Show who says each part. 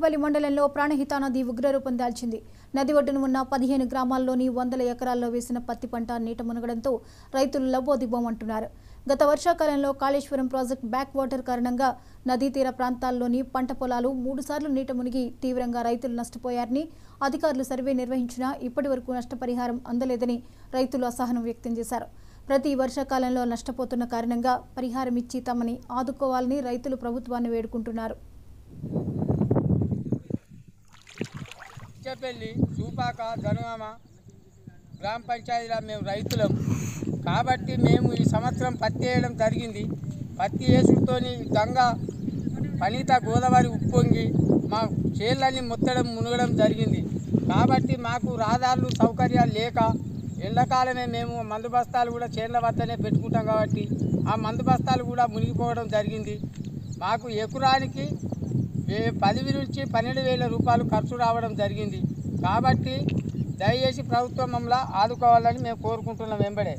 Speaker 1: పల్లి మండలంలో ప్రాణహిత నది ఉగ్రరూపం దాల్చింది. నది ఒడ్డున ఉన్న 15 గ్రామాల్లోని 100 ఎకరాల్లో వేసిన పత్తి పంట నీట మునగడంతో రైతులు లబోదిబోమంటున్నారు. గత వర్షాకాలంలో కాళేశ్వరం ప్రాజెక్టు బ్యాక్ వాటర్ కారణంగా నదీ తీర ప్రాంతాల్లోని పంట పొలాలు 3 సార్లు నీట మునిగి తీవ్రంగా రైతులు నష్టపోయారని అధికారులు సర్వే నిర్వహించినా ఇప్పటివరకు నష్టపరిహారం అందలేదని రైతులు అసహనం వ్యక్తం చేశారు. ప్రతి వర్షాకాలంలో నష్టపోతున్న కారణంగా పరిహారం ఇచ్చి తమని ఆదుకోవాలని రైతులు ప్రభుత్వాన్ని వేడుకుంటున్నారు.
Speaker 2: పెళ్లి సూపాక ధనుమామ గ్రామ పంచాయతీలో మేము రైతులం కాబట్టి మేము ఈ సంవత్సరం పత్తి వేయడం జరిగింది. పత్తి వేసుతో గంగా పనీత గోదావరి ఉప్పొంగి మా చేళ్ళని ముత్తడం మునగడం జరిగింది. కాబట్టి మాకు రహదారులు సౌకర్యాలు లేక ఎండాకాలమే మేము మందు బస్తాలు కూడా చేళ్ళ వద్దనే పెట్టుకుంటాం కాబట్టి ఆ మందు బస్తాలు కూడా మునిగిపోవడం జరిగింది. మాకు ఎకరానికి 10,000 నుంచి 12,000 రూపాయలు ఖర్చు రావడం జరిగింది. కాబట్టి దయచేసి ప్రభుత్వం మమ్మల్ని ఆదుకోవాలని మేము కోరుకుంటున్నాం. వెంబడే